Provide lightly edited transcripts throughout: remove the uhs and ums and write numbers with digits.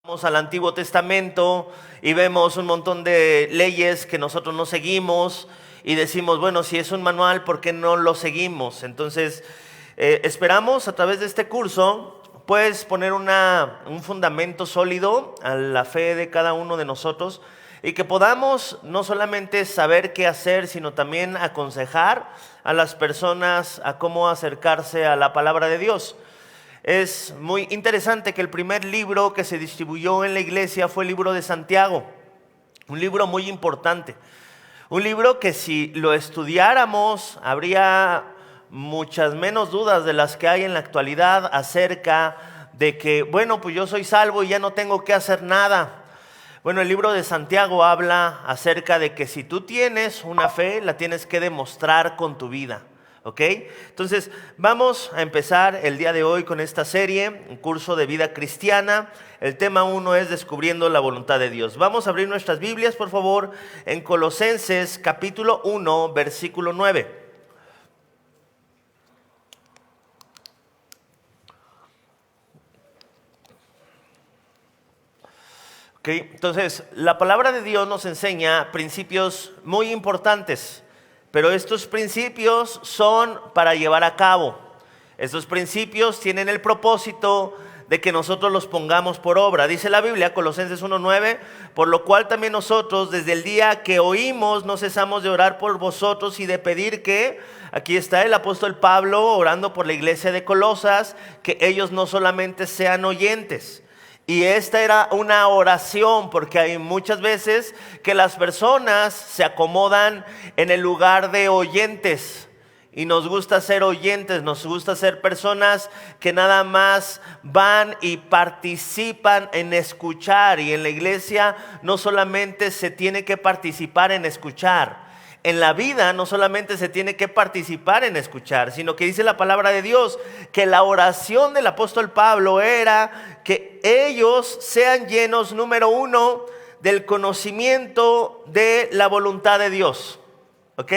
Vamos al Antiguo Testamento y vemos un montón de leyes que nosotros no seguimos y decimos, bueno, si es un manual, ¿por qué no lo seguimos? Entonces, esperamos a través de este curso, pues poner un fundamento sólido a la fe de cada uno de nosotros y que podamos no solamente saber qué hacer, sino también aconsejar a las personas a cómo acercarse a la palabra de Dios. Es muy interesante que el primer libro que se distribuyó en la iglesia fue el libro de Santiago, un libro muy importante, un libro que si lo estudiáramos habría muchas menos dudas de las que hay en la actualidad acerca de que, bueno, pues yo soy salvo y ya no tengo que hacer nada. Bueno, el libro de Santiago habla acerca de que si tú tienes una fe, la tienes que demostrar con tu vida. ¿Ok? Entonces vamos a empezar el día de hoy con esta serie, un curso de vida cristiana. El tema 1 es descubriendo la voluntad de Dios. Vamos a abrir nuestras Biblias, por favor, en Colosenses capítulo 1, versículo 9. ¿Ok? Entonces, la palabra de Dios nos enseña principios muy importantes. Pero estos principios son para llevar a cabo. Estos principios tienen el propósito de que nosotros los pongamos por obra. Dice la Biblia, Colosenses 1:9, por lo cual también nosotros desde el día que oímos no cesamos de orar por vosotros y de pedir que, aquí está el apóstol Pablo orando por la iglesia de Colosas, que ellos no solamente sean oyentes. Y esta era una oración porque hay muchas veces que las personas se acomodan en el lugar de oyentes. Y nos gusta ser oyentes, nos gusta ser personas que nada más van y participan en escuchar. Y en la iglesia no solamente se tiene que participar en escuchar. En la vida no solamente se tiene que participar en escuchar, sino que dice la palabra de Dios que la oración del apóstol Pablo era que ellos sean llenos, número 1, del conocimiento de la voluntad de Dios. ¿Ok?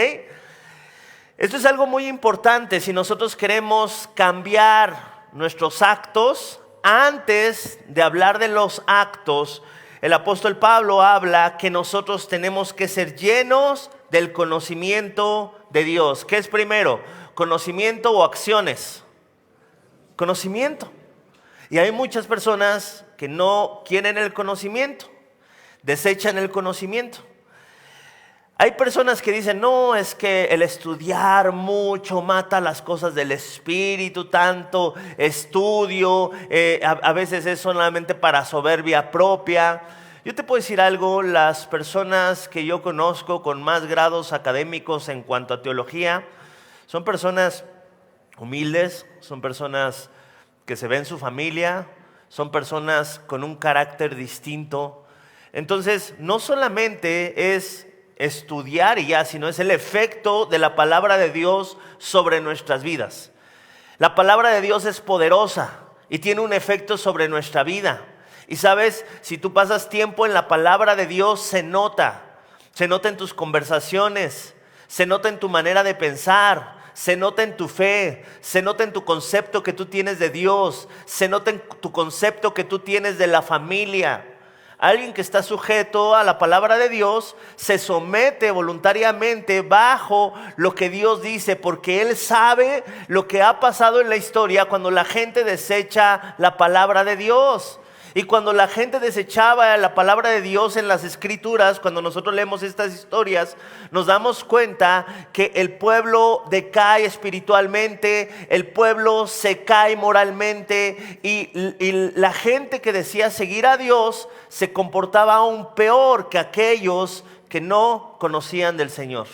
Esto es algo muy importante si nosotros queremos cambiar nuestros actos. Antes de hablar de los actos, el apóstol Pablo habla que nosotros tenemos que ser llenos del conocimiento de Dios. ¿Qué es primero? ¿Conocimiento o acciones? Conocimiento. Y hay muchas personas que no quieren el conocimiento, desechan el conocimiento. Hay personas que dicen, no, es que el estudiar mucho mata las cosas del espíritu, tanto estudio, a veces es solamente para soberbia propia. Yo te puedo decir algo, las personas que yo conozco con más grados académicos en cuanto a teología, son personas humildes, son personas que se ven su familia, son personas con un carácter distinto. Entonces, no solamente es estudiar y ya, sino es el efecto de la palabra de Dios sobre nuestras vidas. La palabra de Dios es poderosa y tiene un efecto sobre nuestra vida. Y sabes, si tú pasas tiempo en la palabra de Dios, se nota en tus conversaciones, se nota en tu manera de pensar, se nota en tu fe, se nota en tu concepto que tú tienes de Dios, se nota en tu concepto que tú tienes de la familia. Alguien que está sujeto a la palabra de Dios se somete voluntariamente bajo lo que Dios dice, porque Él sabe lo que ha pasado en la historia cuando la gente desecha la palabra de Dios. Y cuando la gente desechaba la palabra de Dios en las escrituras, cuando nosotros leemos estas historias, nos damos cuenta que el pueblo decae espiritualmente, el pueblo se cae moralmente y la gente que decía seguir a Dios se comportaba aún peor que aquellos que no conocían del Señor.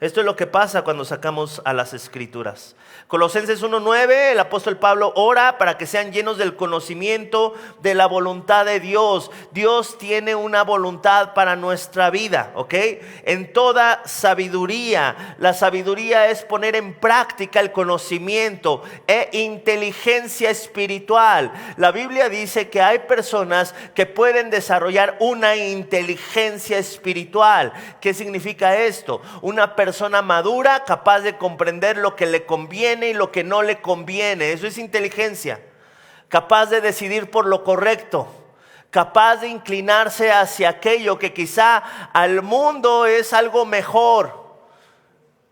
Esto es lo que pasa cuando sacamos a las escrituras. Colosenses 1:9, el apóstol Pablo ora para que sean llenos del conocimiento de la voluntad de Dios. Dios tiene una voluntad para nuestra vida, ¿ok? En toda sabiduría. La sabiduría es poner en práctica el conocimiento e inteligencia espiritual. La Biblia dice que hay personas que pueden desarrollar una inteligencia espiritual. ¿Qué significa esto? Una persona madura capaz de comprender lo que le conviene y lo que no le conviene. Eso es inteligencia. Capaz de decidir por lo correcto, capaz de inclinarse hacia aquello que quizá al mundo es algo mejor,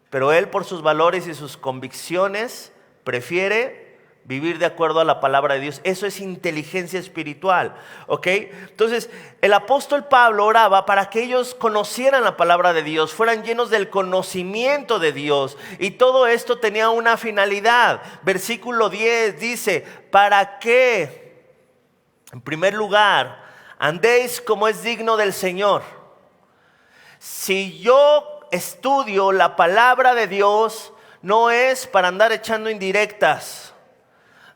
pero él por sus valores y sus convicciones prefiere vivir de acuerdo a la palabra de Dios. Eso es inteligencia espiritual, ¿ok? Entonces, el apóstol Pablo oraba para que ellos conocieran la palabra de Dios, fueran llenos del conocimiento de Dios. Y todo esto tenía una finalidad. Versículo 10 dice, ¿para qué? En primer lugar, andéis como es digno del Señor. Si yo estudio la palabra de Dios, no es para andar echando indirectas.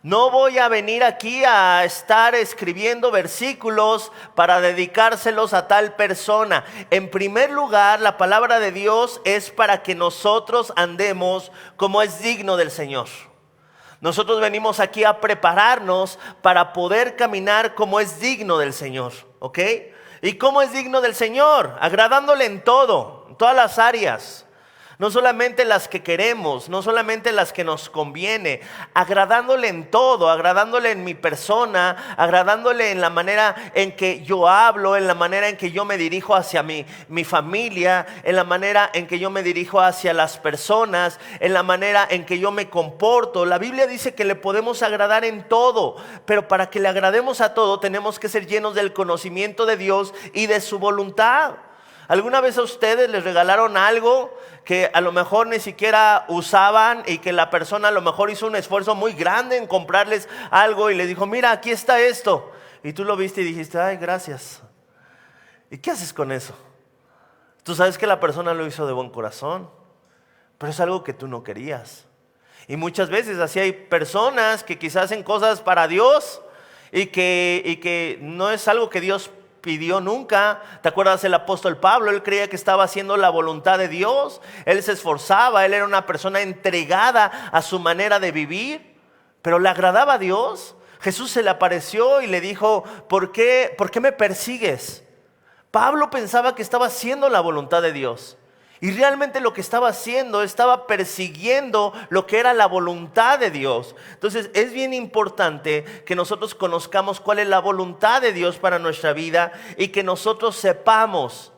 No voy a venir aquí a estar escribiendo versículos para dedicárselos a tal persona. En primer lugar, la palabra de Dios es para que nosotros andemos como es digno del Señor. Nosotros venimos aquí a prepararnos para poder caminar como es digno del Señor, ¿ok? ¿Y cómo es digno del Señor? Agradándole en todo, en todas las áreas. No solamente las que queremos, no solamente las que nos conviene, agradándole en todo, agradándole en mi persona, agradándole en la manera en que yo hablo, en la manera en que yo me dirijo hacia mi familia, en la manera en que yo me dirijo hacia las personas, en la manera en que yo me comporto. La Biblia dice que le podemos agradar en todo, pero para que le agrademos a todo tenemos que ser llenos del conocimiento de Dios y de su voluntad. ¿Alguna vez a ustedes les regalaron algo que a lo mejor ni siquiera usaban y que la persona a lo mejor hizo un esfuerzo muy grande en comprarles algo y les dijo, mira, aquí está esto? Y tú lo viste y dijiste, ay, gracias. ¿Y qué haces con eso? Tú sabes que la persona lo hizo de buen corazón, pero es algo que tú no querías. Y muchas veces así hay personas que quizás hacen cosas para Dios y que no es algo que Dios pidió nunca. ¿Te acuerdas del apóstol Pablo? Él creía que estaba haciendo la voluntad de Dios. Él se esforzaba, él era una persona entregada a su manera de vivir, pero le agradaba a Dios. Jesús se le apareció y le dijo, ¿por qué me persigues? Pablo pensaba que estaba haciendo la voluntad de Dios. Y realmente lo que estaba haciendo, estaba persiguiendo lo que era la voluntad de Dios. Entonces es bien importante que nosotros conozcamos cuál es la voluntad de Dios para nuestra vida y que nosotros sepamos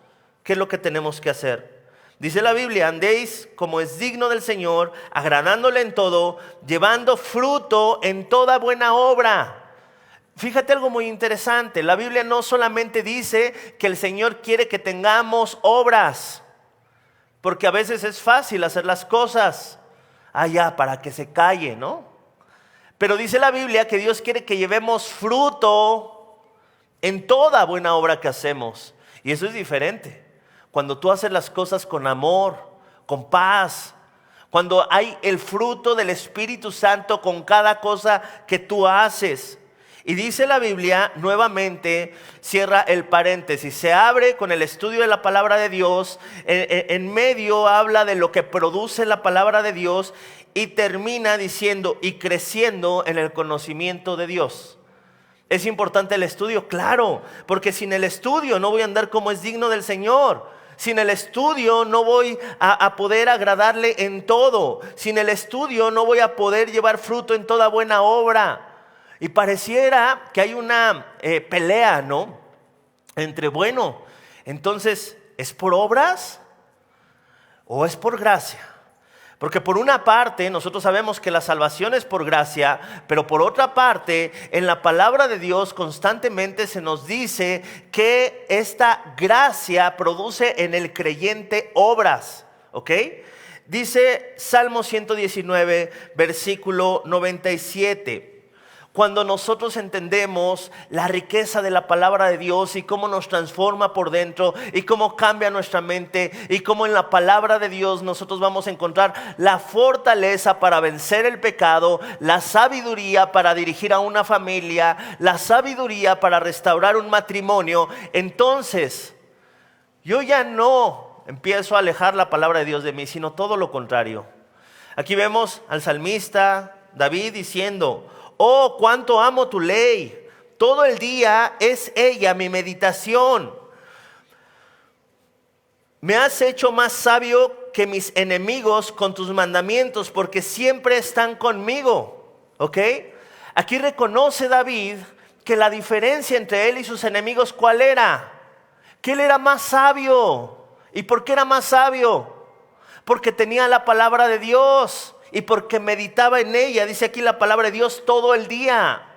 qué es lo que tenemos que hacer. Dice la Biblia, andéis como es digno del Señor, agradándole en todo, llevando fruto en toda buena obra. Fíjate algo muy interesante, la Biblia no solamente dice que el Señor quiere que tengamos obras, porque a veces es fácil hacer las cosas allá para que se calle, ¿no? Pero dice la Biblia que Dios quiere que llevemos fruto en toda buena obra que hacemos. Y eso es diferente. Cuando tú haces las cosas con amor, con paz, cuando hay el fruto del Espíritu Santo con cada cosa que tú haces. Y dice la Biblia, nuevamente, cierra el paréntesis, se abre con el estudio de la palabra de Dios, en medio habla de lo que produce la palabra de Dios y termina diciendo, y creciendo en el conocimiento de Dios. ¿Es importante el estudio? Claro, porque sin el estudio no voy a andar como es digno del Señor. Sin el estudio no voy a poder agradarle en todo. Sin el estudio no voy a poder llevar fruto en toda buena obra. Y pareciera que hay una pelea, ¿no? Entre, bueno, entonces, ¿es por obras o es por gracia? Porque por una parte nosotros sabemos que la salvación es por gracia, pero por otra parte en la palabra de Dios constantemente se nos dice que esta gracia produce en el creyente obras, ¿ok? Dice Salmo 119, versículo 97. Cuando nosotros entendemos la riqueza de la palabra de Dios y cómo nos transforma por dentro y cómo cambia nuestra mente y cómo en la palabra de Dios nosotros vamos a encontrar la fortaleza para vencer el pecado, la sabiduría para dirigir a una familia, la sabiduría para restaurar un matrimonio, entonces yo ya no empiezo a alejar la palabra de Dios de mí, sino todo lo contrario. Aquí vemos al salmista David diciendo, oh, cuánto amo tu ley. Todo el día es ella mi meditación. Me has hecho más sabio que mis enemigos con tus mandamientos, porque siempre están conmigo. ¿Ok? Aquí reconoce David que la diferencia entre él y sus enemigos, ¿cuál era? Que él era más sabio. ¿Y por qué era más sabio? Porque tenía la palabra de Dios y porque meditaba en ella. Dice aquí la palabra de Dios todo el día.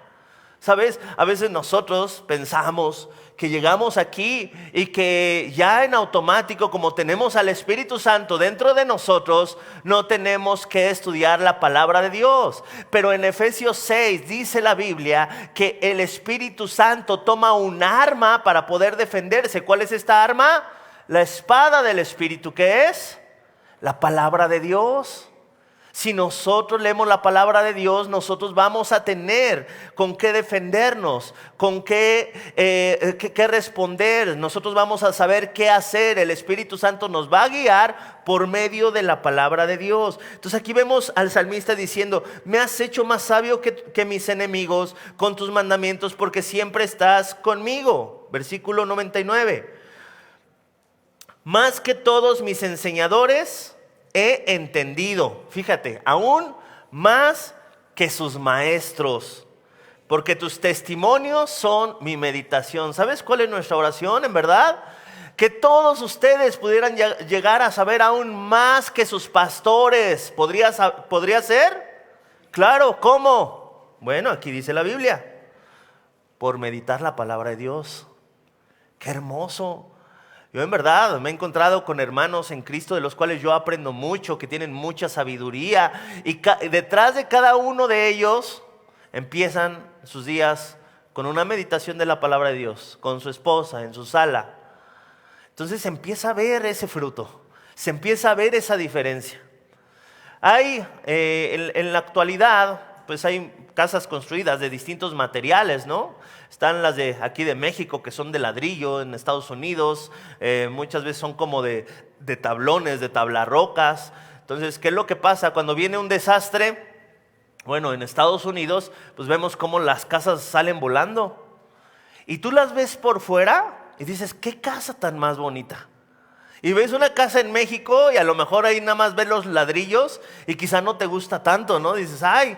¿Sabes? A veces nosotros pensamos que llegamos aquí y que ya en automático, como tenemos al Espíritu Santo dentro de nosotros, no tenemos que estudiar la palabra de Dios. Pero en Efesios 6 dice la Biblia que el Espíritu Santo toma un arma para poder defenderse. ¿Cuál es esta arma? La espada del Espíritu, ¿qué es? La palabra de Dios. Si nosotros leemos la palabra de Dios, nosotros vamos a tener con qué defendernos, con qué responder. Nosotros vamos a saber qué hacer. El Espíritu Santo nos va a guiar por medio de la palabra de Dios. Entonces aquí vemos al salmista diciendo: me has hecho más sabio que mis enemigos con tus mandamientos, porque siempre estás conmigo. Versículo 99. Más que todos mis enseñadores he entendido, fíjate, aún más que sus maestros, porque tus testimonios son mi meditación. ¿Sabes cuál es nuestra oración, en verdad? Que todos ustedes pudieran llegar a saber aún más que sus pastores. ¿Podría ser? Claro, ¿cómo? Bueno, aquí dice la Biblia: por meditar la palabra de Dios. ¡Qué hermoso! Yo en verdad me he encontrado con hermanos en Cristo de los cuales yo aprendo mucho, que tienen mucha sabiduría, y detrás de cada uno de ellos empiezan sus días con una meditación de la palabra de Dios, con su esposa en su sala. Entonces se empieza a ver ese fruto, se empieza a ver esa diferencia. Hay en la actualidad, pues hay casas construidas de distintos materiales, ¿no? Están las de aquí de México, que son de ladrillo. En Estados Unidos muchas veces son como de tablones, de tablarrocas. Entonces, ¿qué es lo que pasa? Cuando viene un desastre, bueno, en Estados Unidos, pues vemos cómo las casas salen volando. Y tú las ves por fuera y dices: ¿qué casa tan más bonita? Y ves una casa en México y a lo mejor ahí nada más ves los ladrillos y quizá no te gusta tanto, ¿no? Dices: ay,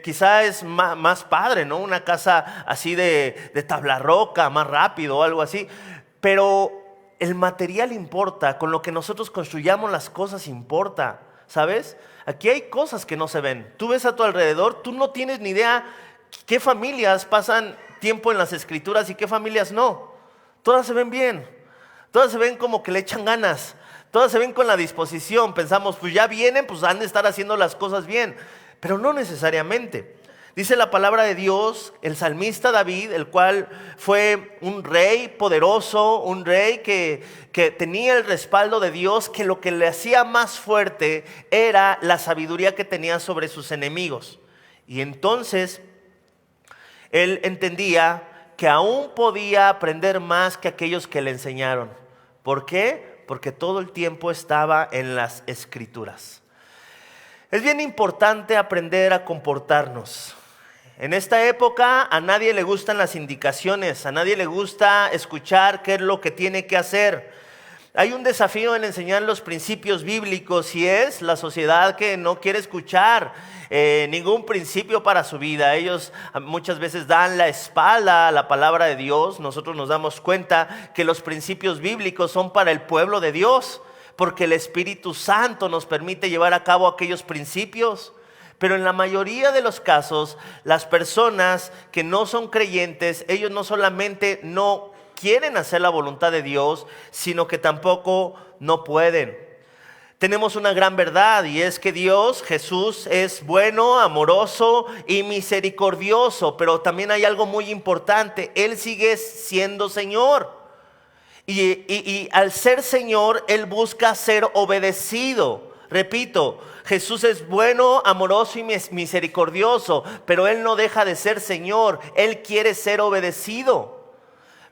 quizá es más padre, ¿no? Una casa así de tablarroca, más rápido o algo así. Pero el material importa, con lo que nosotros construyamos las cosas importa, ¿sabes? Aquí hay cosas que no se ven. Tú ves a tu alrededor, tú no tienes ni idea qué familias pasan tiempo en las Escrituras y qué familias no. Todas se ven bien. Todas se ven como que le echan ganas. Todas se ven con la disposición. Pensamos, pues ya vienen, pues han de estar haciendo las cosas bien. Pero no necesariamente. Dice la palabra de Dios, el salmista David, el cual fue un rey poderoso, un rey que tenía el respaldo de Dios, que lo que le hacía más fuerte era la sabiduría que tenía sobre sus enemigos. Y entonces él entendía que aún podía aprender más que aquellos que le enseñaron. ¿Por qué? Porque todo el tiempo estaba en las Escrituras. Es bien importante aprender a comportarnos. En esta época a nadie le gustan las indicaciones, a nadie le gusta escuchar qué es lo que tiene que hacer. Hay un desafío en enseñar los principios bíblicos y es la sociedad que no quiere escuchar ningún principio para su vida. Ellos muchas veces dan la espalda a la palabra de Dios. Nosotros nos damos cuenta que los principios bíblicos son para el pueblo de Dios, porque el Espíritu Santo nos permite llevar a cabo aquellos principios. Pero en la mayoría de los casos, las personas que no son creyentes, ellos no solamente no quieren hacer la voluntad de Dios, sino que tampoco no pueden. Tenemos una gran verdad, y es que Dios, Jesús, es bueno, amoroso y misericordioso. Pero también hay algo muy importante: Él sigue siendo Señor. Y al ser Señor, Él busca ser obedecido. Repito, Jesús es bueno, amoroso y misericordioso, pero Él no deja de ser Señor. Él quiere ser obedecido.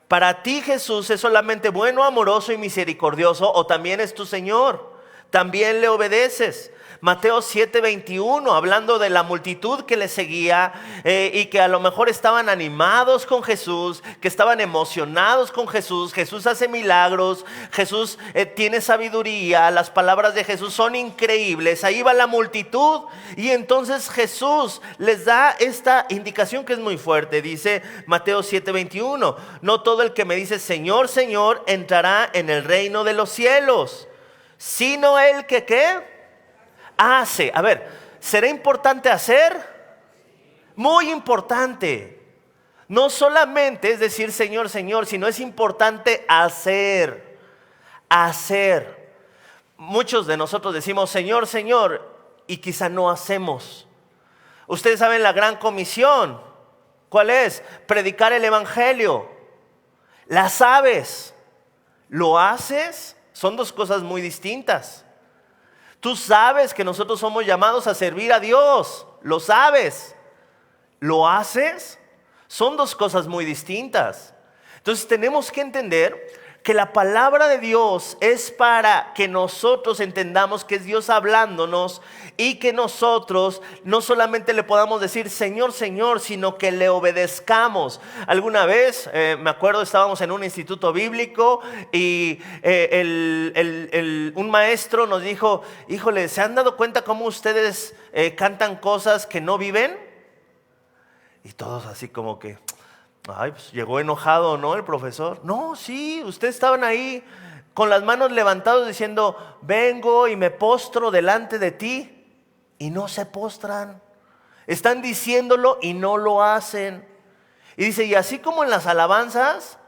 Para ti, Jesús es solamente bueno, amoroso y misericordioso, o también es tu Señor. También le obedeces. Mateo 7:21, hablando de la multitud que le seguía y que a lo mejor estaban animados con Jesús, que estaban emocionados con Jesús. Jesús hace milagros, Jesús tiene sabiduría, las palabras de Jesús son increíbles. Ahí va la multitud y entonces Jesús les da esta indicación que es muy fuerte. Dice Mateo 7:21, no todo el que me dice Señor, Señor entrará en el reino de los cielos, sino el que ¿qué? Hace. A ver, ¿será importante hacer? Muy importante. No solamente es decir Señor, Señor, sino es importante hacer. Hacer. Muchos de nosotros decimos Señor, Señor, y quizá no hacemos. Ustedes saben la gran comisión. ¿Cuál es? Predicar el evangelio. ¿La sabes? ¿Lo haces? Son dos cosas muy distintas. Tú sabes que nosotros somos llamados a servir a Dios. ¿Lo sabes? ¿Lo haces? Son dos cosas muy distintas. Entonces tenemos que entender que la palabra de Dios es para que nosotros entendamos que es Dios hablándonos y que nosotros no solamente le podamos decir Señor, Señor, sino que le obedezcamos. Alguna vez, me acuerdo, estábamos en un instituto bíblico y un maestro nos dijo, híjole, ¿se han dado cuenta cómo ustedes cantan cosas que no viven? Y todos así como que... Ay, pues llegó enojado, ¿no? El profesor. No, sí, ustedes estaban ahí con las manos levantadas diciendo, vengo y me postro delante de ti. Y no se postran. Están diciéndolo y no lo hacen. Y dice, y así como en las alabanzas,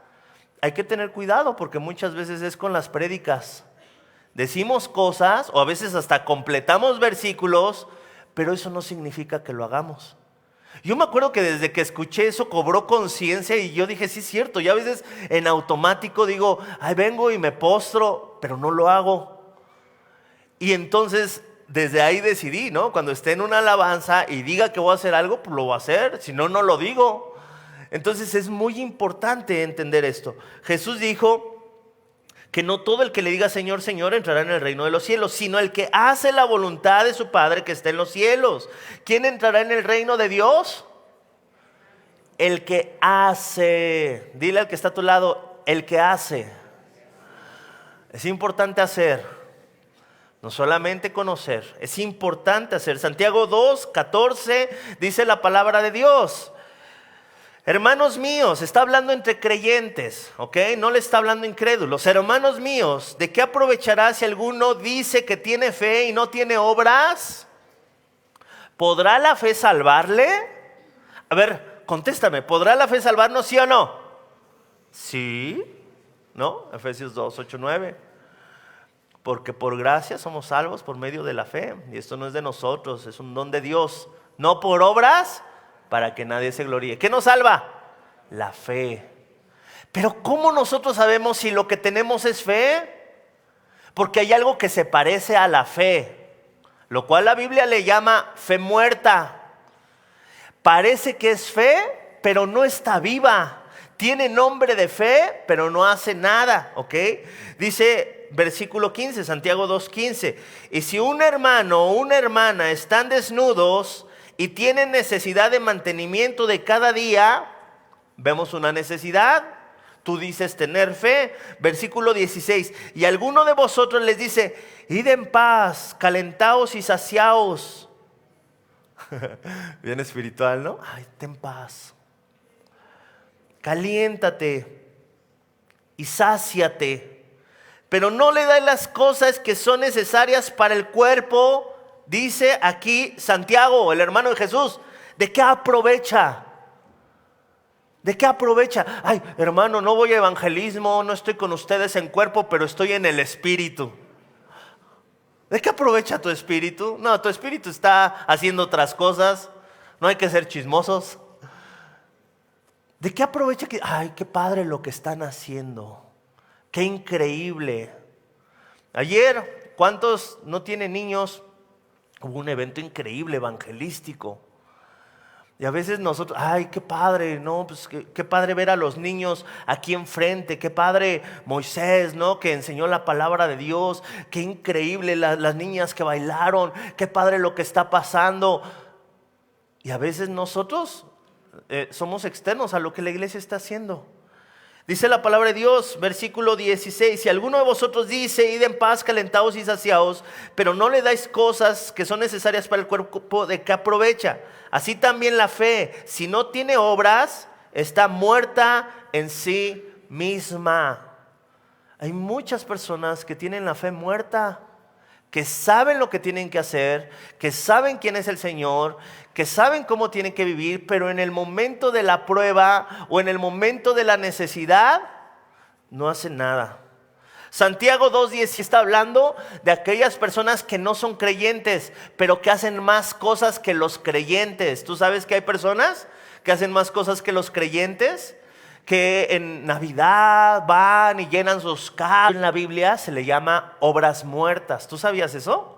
hay que tener cuidado porque muchas veces es con las prédicas. Decimos cosas o a veces hasta completamos versículos, pero eso no significa que lo hagamos. Yo me acuerdo que desde que escuché eso cobró conciencia y yo dije, sí es cierto, ya a veces en automático digo, ay, vengo y me postro, pero no lo hago. Y entonces desde ahí decidí, ¿no? Cuando esté en una alabanza y diga que voy a hacer algo, pues lo voy a hacer, si no, no lo digo. Entonces es muy importante entender esto. Jesús dijo que no todo el que le diga Señor, Señor entrará en el reino de los cielos, sino el que hace la voluntad de su Padre que está en los cielos. ¿Quién entrará en el reino de Dios? El que hace. Dile al que está a tu lado, el que hace. Es importante hacer, no solamente conocer, es importante hacer. Santiago 2:14 dice la palabra de Dios. Hermanos míos, está hablando entre creyentes, ¿ok? No le está hablando incrédulos. Hermanos míos, ¿de qué aprovechará si alguno dice que tiene fe y no tiene obras? ¿Podrá la fe salvarle? A ver, contéstame, ¿podrá la fe salvarnos, sí o no? Sí, ¿no? Efesios 2:8-9. Porque por gracia somos salvos por medio de la fe. Y esto no es de nosotros, es un don de Dios. No por obras, para que nadie se gloríe. ¿Qué nos salva? La fe. Pero ¿cómo nosotros sabemos si lo que tenemos es fe? Porque hay algo que se parece a la fe, lo cual la Biblia le llama fe muerta. Parece que es fe, pero no está viva. Tiene nombre de fe, pero no hace nada, ¿ok? Dice versículo 15, Santiago 2:15. Y si un hermano o una hermana están desnudos y tienen necesidad de mantenimiento de cada día, vemos una necesidad. Tú dices tener fe. Versículo 16. Y alguno de vosotros les dice, id en paz, calentaos y saciaos. Bien espiritual, ¿no? Ay, ten paz. Caliéntate y sáciate. Pero no le das las cosas que son necesarias para el cuerpo. Dice aquí Santiago, el hermano de Jesús, ¿de qué aprovecha? ¿De qué aprovecha? Ay, hermano, no voy a evangelismo, no estoy con ustedes en cuerpo, pero estoy en el espíritu. ¿De qué aprovecha tu espíritu? No, tu espíritu está haciendo otras cosas, no hay que ser chismosos. ¿De qué aprovecha? Ay, qué padre lo que están haciendo, qué increíble. Ayer, ¿cuántos no tienen niños? Hubo un evento increíble evangelístico. Y a veces nosotros, ay, qué padre, ¿no? Pues qué padre ver a los niños aquí enfrente, qué padre Moisés, ¿no? Que enseñó la palabra de Dios, qué increíble las niñas que bailaron, qué padre lo que está pasando. Y a veces nosotros somos externos a lo que la iglesia está haciendo. Dice la palabra de Dios, versículo 16, si alguno de vosotros dice, id en paz, calentados y saciados, pero no le dais cosas que son necesarias para el cuerpo, ¿de qué aprovecha? Así también la fe, si no tiene obras, está muerta en sí misma. Hay muchas personas que tienen la fe muerta, que saben lo que tienen que hacer, que saben quién es el Señor, que saben cómo tienen que vivir, pero en el momento de la prueba o en el momento de la necesidad, no hacen nada. Santiago 2:10 está hablando de aquellas personas que no son creyentes, pero que hacen más cosas que los creyentes. ¿Tú sabes que hay personas que hacen más cosas que los creyentes? Que en Navidad van y llenan sus casas. En la Biblia se le llama obras muertas. ¿Tú sabías eso?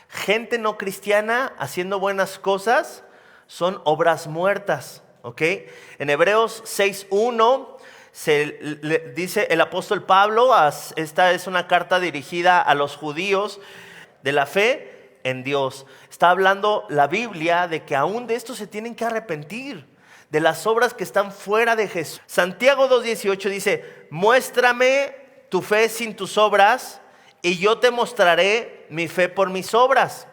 Gente no cristiana haciendo buenas cosas son obras muertas, ¿ok? En Hebreos 6:1 dice el apóstol Pablo, esta es una carta dirigida a los judíos de la fe en Dios. Está hablando la Biblia de que aún de esto se tienen que arrepentir, de las obras que están fuera de Jesús. Santiago 2:18 dice, muéstrame tu fe sin tus obras y yo te mostraré mi fe por mis obras.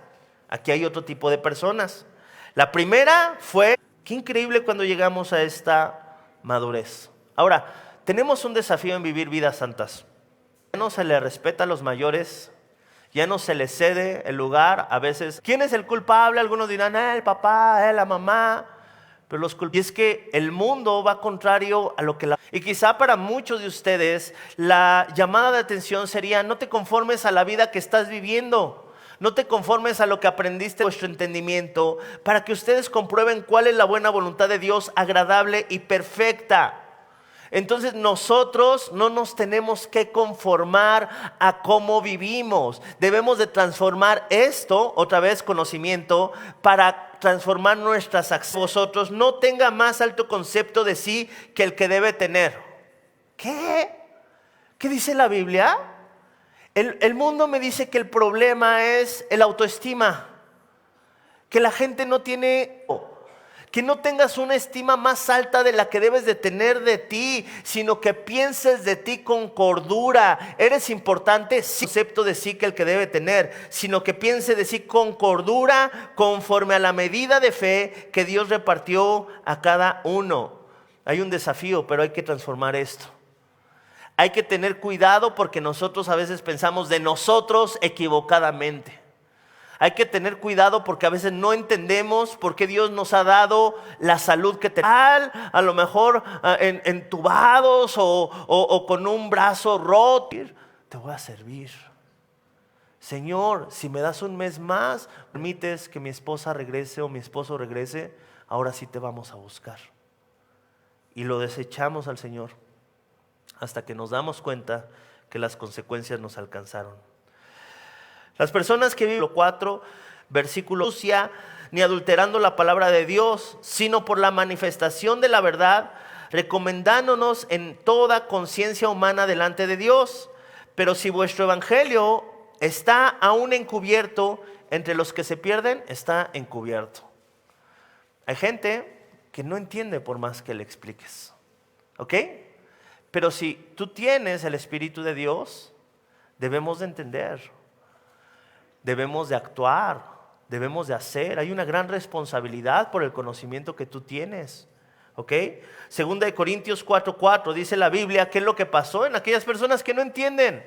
Aquí hay otro tipo de personas. La primera fue, qué increíble cuando llegamos a esta madurez. Ahora, tenemos un desafío en vivir vidas santas. Ya no se le respeta a los mayores, ya no se les cede el lugar. A veces, ¿quién es el culpable? Algunos dirán, el papá, la mamá. Pero y es que el mundo va contrario a lo que Y quizá para muchos de ustedes la llamada de atención sería, no te conformes a la vida que estás viviendo, no te conformes a lo que aprendiste en vuestro entendimiento, para que ustedes comprueben cuál es la buena voluntad de Dios, agradable y perfecta. Entonces nosotros no nos tenemos que conformar a cómo vivimos. Debemos de transformar esto, otra vez conocimiento, para transformar nuestras acciones. Vosotros no tenga más alto concepto de sí que el que debe tener. ¿Qué? ¿Qué dice la Biblia? El mundo me dice que el problema es el autoestima. Que la gente no tiene... Que no tengas una estima más alta de la que debes de tener de ti, sino que pienses de ti con cordura. Eres importante, sí, concepto de sí que el que debe tener, sino que piense de sí con cordura, conforme a la medida de fe que Dios repartió a cada uno. Hay un desafío, pero hay que transformar esto. Hay que tener cuidado porque nosotros a veces pensamos de nosotros equivocadamente. Hay que tener cuidado porque a veces no entendemos por qué Dios nos ha dado la salud que tenemos. A lo mejor entubados o con un brazo roto. Te voy a servir. Señor, si me das un mes más, permites que mi esposa regrese o mi esposo regrese, ahora sí te vamos a buscar. Y lo desechamos al Señor hasta que nos damos cuenta que las consecuencias nos alcanzaron. Las personas que viven, 4, versículo, ni adulterando la palabra de Dios, sino por la manifestación de la verdad, recomendándonos en toda conciencia humana delante de Dios. Pero si vuestro evangelio está aún encubierto, entre los que se pierden, está encubierto. Hay gente que no entiende por más que le expliques. ¿Ok? Pero si tú tienes el Espíritu de Dios, debemos de entender. Debemos de actuar, debemos de hacer. Hay una gran responsabilidad por el conocimiento que tú tienes. ¿Ok? Segunda de Corintios 4:4 dice la Biblia, ¿qué es lo que pasó en aquellas personas que no entienden?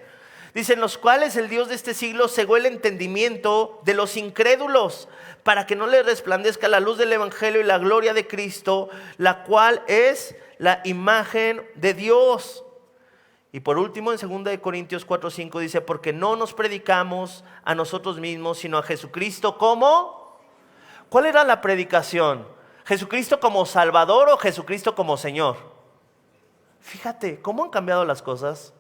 Dice, en los cuales el Dios de este siglo cegó el entendimiento de los incrédulos, para que no les resplandezca la luz del Evangelio y la gloria de Cristo, la cual es la imagen de Dios. Y por último, en 2 de Corintios 4:5 dice, porque no nos predicamos a nosotros mismos, sino a Jesucristo como... ¿Cuál era la predicación? ¿Jesucristo como Salvador o Jesucristo como Señor? Fíjate, ¿cómo han cambiado las cosas?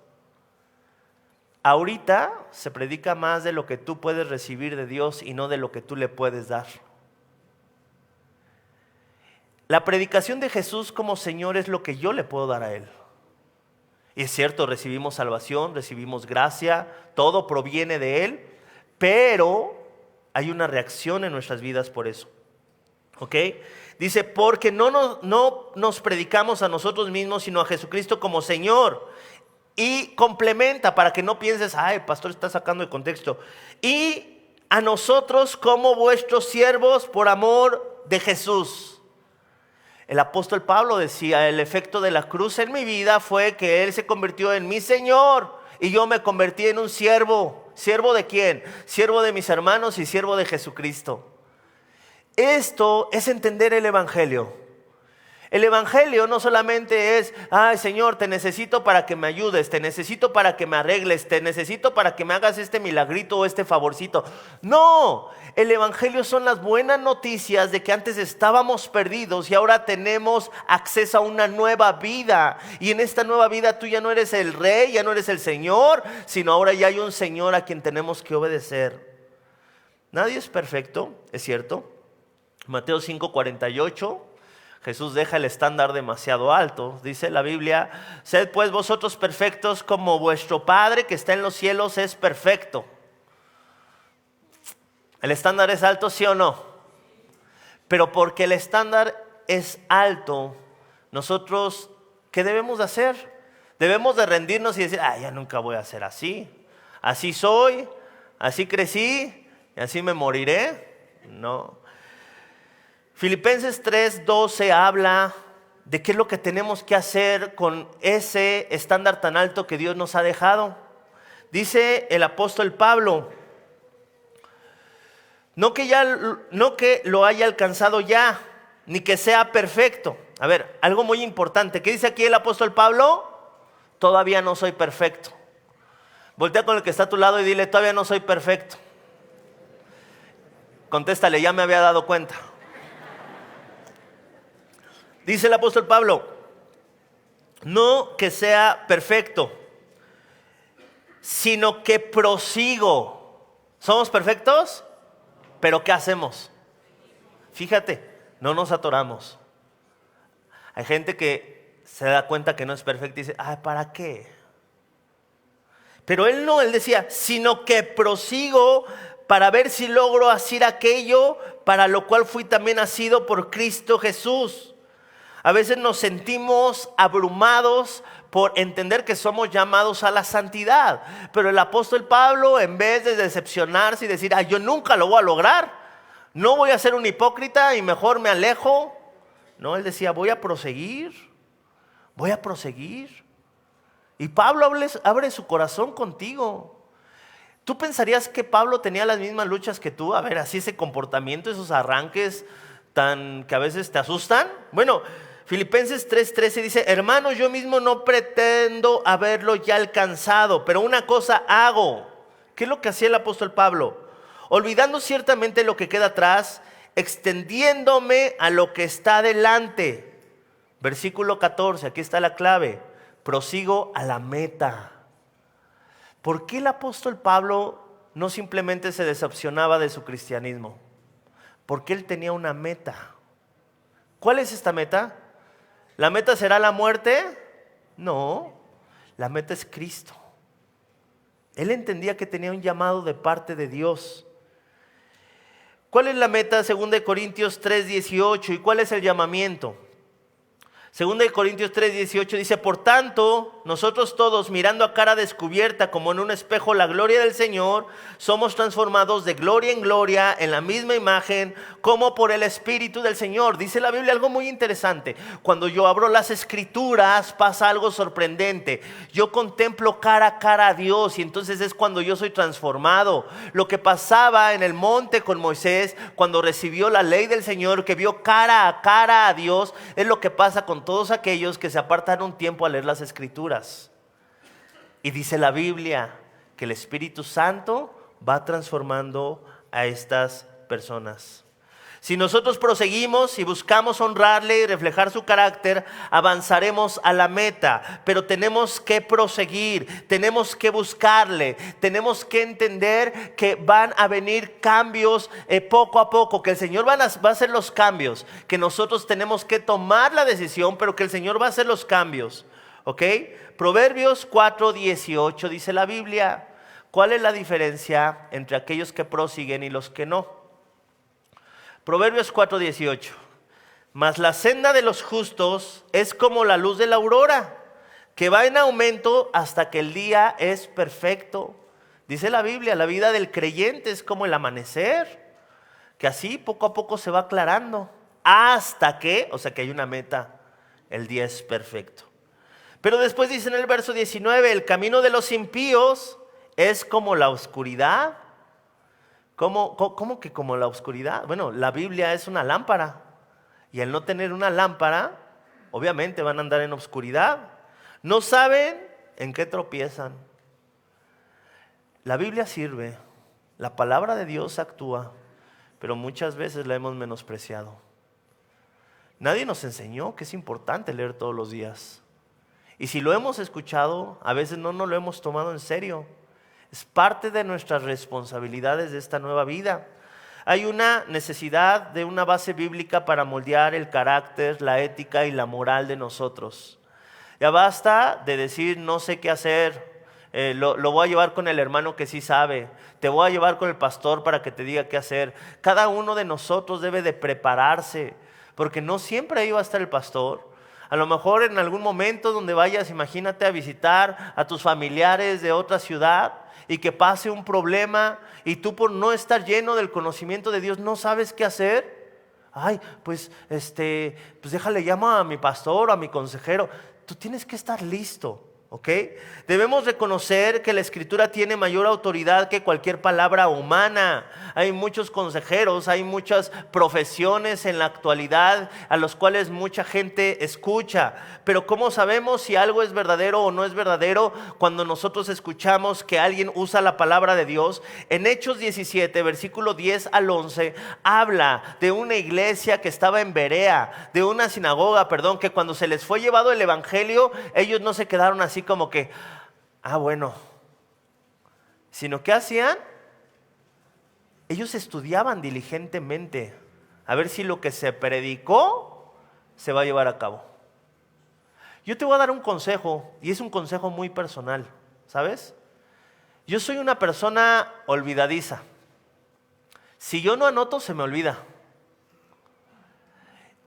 Ahorita se predica más de lo que tú puedes recibir de Dios y no de lo que tú le puedes dar. la predicación de Jesús como Señor es lo que yo le puedo dar a Él. Y es cierto, recibimos salvación, recibimos gracia, todo proviene de Él, pero hay una reacción en nuestras vidas por eso. ¿Ok? Dice, porque no nos predicamos a nosotros mismos, sino a Jesucristo como Señor. Y complementa para que no pienses, ay, el pastor está sacando de contexto. Y a nosotros como vuestros siervos por amor de Jesús. El apóstol Pablo decía, el efecto de la cruz en mi vida fue que Él se convirtió en mi Señor y yo me convertí en un siervo. ¿Siervo de quién? Siervo de mis hermanos y siervo de Jesucristo. Esto es entender el Evangelio. El Evangelio no solamente es, ay Señor, te necesito para que me ayudes, te necesito para que me arregles, te necesito para que me hagas este milagrito o este favorcito. No, el Evangelio son las buenas noticias de que antes estábamos perdidos y ahora tenemos acceso a una nueva vida. Y en esta nueva vida tú ya no eres el rey, ya no eres el Señor, sino ahora ya hay un Señor a quien tenemos que obedecer. Nadie es perfecto, es cierto. Mateo 5:48. Jesús deja el estándar demasiado alto. Dice la Biblia, sed pues vosotros perfectos como vuestro Padre que está en los cielos es perfecto. ¿El estándar es alto, sí o no? Pero porque el estándar es alto, nosotros, ¿qué debemos de hacer? Debemos de rendirnos y decir, ya nunca voy a ser así. Así soy, así crecí y así me moriré. No. Filipenses 3:12 habla de qué es lo que tenemos que hacer con ese estándar tan alto que Dios nos ha dejado. Dice el apóstol Pablo, no que lo haya alcanzado ya, ni que sea perfecto. A ver, algo muy importante. ¿Qué dice aquí el apóstol Pablo? Todavía no soy perfecto. Voltea con el que está a tu lado y dile, todavía no soy perfecto. Contéstale, ya me había dado cuenta. Dice el apóstol Pablo, no que sea perfecto, sino que prosigo. ¿Somos perfectos? ¿Pero qué hacemos? Fíjate, no nos atoramos. Hay gente que se da cuenta que no es perfecta y dice, ¿para qué? Pero él no, él decía, sino que prosigo para ver si logro hacer aquello para lo cual fui también nacido por Cristo Jesús. A veces nos sentimos abrumados por entender que somos llamados a la santidad. Pero el apóstol Pablo, en vez de decepcionarse y decir, yo nunca lo voy a lograr, no voy a ser un hipócrita y mejor me alejo. No, él decía, voy a proseguir. Y Pablo abre su corazón contigo. ¿Tú pensarías que Pablo tenía las mismas luchas que tú? A ver, así ese comportamiento, esos arranques tan que a veces te asustan. Bueno, Filipenses 3:13 dice, hermanos, yo mismo no pretendo haberlo ya alcanzado, pero una cosa hago. ¿Qué es lo que hacía el apóstol Pablo? Olvidando ciertamente lo que queda atrás, extendiéndome a lo que está delante. Versículo 14, aquí está la clave. Prosigo a la meta. ¿Por qué el apóstol Pablo no simplemente se decepcionaba de su cristianismo? Porque él tenía una meta. ¿Cuál es esta meta? ¿La meta será la muerte? No, la meta es Cristo. Él entendía que tenía un llamado de parte de Dios. ¿Cuál es la meta? 2 Corintios 3:18. ¿Y cuál es el llamamiento? 2 Corintios 3:18 dice, por tanto, nosotros todos mirando a cara descubierta como en un espejo la gloria del Señor, somos transformados de gloria en gloria en la misma imagen como por el Espíritu del Señor. Dice la Biblia algo muy interesante. Cuando yo abro las Escrituras pasa algo sorprendente. Yo contemplo cara a cara a Dios y entonces es cuando yo soy transformado. Lo que pasaba en el monte con Moisés cuando recibió la ley del Señor, que vio cara a cara a Dios, es lo que pasa con todos aquellos que se apartan un tiempo a leer las Escrituras. Y dice la Biblia que el Espíritu Santo va transformando a estas personas. Si nosotros proseguimos y buscamos honrarle y reflejar su carácter, avanzaremos a la meta. Pero tenemos que proseguir, tenemos que buscarle, tenemos que entender que van a venir cambios poco a poco, que el Señor va a hacer los cambios, que nosotros tenemos que tomar la decisión, pero que el Señor va a hacer los cambios. ¿Ok? Proverbios 4:18 dice la Biblia. ¿Cuál es la diferencia entre aquellos que prosiguen y los que no? Proverbios 4:18. Mas la senda de los justos es como la luz de la aurora, que va en aumento hasta que el día es perfecto. Dice la Biblia, la vida del creyente es como el amanecer, que así poco a poco se va aclarando, hasta que, o sea que hay una meta, el día es perfecto. Pero después dice en el verso 19, el camino de los impíos es como la oscuridad. ¿Cómo que como la oscuridad? Bueno, la Biblia es una lámpara. Y al no tener una lámpara, obviamente van a andar en oscuridad. No saben en qué tropiezan. La Biblia sirve, la palabra de Dios actúa, pero muchas veces la hemos menospreciado. Nadie nos enseñó que es importante leer todos los días. Y si lo hemos escuchado, a veces no nos lo hemos tomado en serio. Es parte de nuestras responsabilidades de esta nueva vida. Hay una necesidad de una base bíblica para moldear el carácter, la ética y la moral de nosotros. Ya basta de decir no sé qué hacer, lo voy a llevar con el hermano que sí sabe, te voy a llevar con el pastor para que te diga qué hacer. Cada uno de nosotros debe de prepararse, porque no siempre ahí va a estar el pastor. A lo mejor en algún momento donde vayas, imagínate a visitar a tus familiares de otra ciudad y que pase un problema y tú por no estar lleno del conocimiento de Dios no sabes qué hacer. Ay, pues déjale, llamo a mi pastor o a mi consejero. Tú tienes que estar listo, ¿ok? Debemos reconocer que la Escritura tiene mayor autoridad que cualquier palabra humana. Hay muchos consejeros, hay muchas profesiones en la actualidad a los cuales mucha gente escucha. Pero ¿cómo sabemos si algo es verdadero o no es verdadero? Cuando nosotros escuchamos que alguien usa la palabra de Dios. En Hechos 17, versículo 10 al 11, habla de una iglesia que estaba en Berea, de una sinagoga, que cuando se les fue llevado el evangelio, ellos no se quedaron así como que, bueno, sino que hacían, ellos estudiaban diligentemente a ver si lo que se predicó se va a llevar a cabo. Yo te voy a dar un consejo, y es un consejo muy personal, ¿sabes? Yo soy una persona olvidadiza. Si yo no anoto, se me olvida.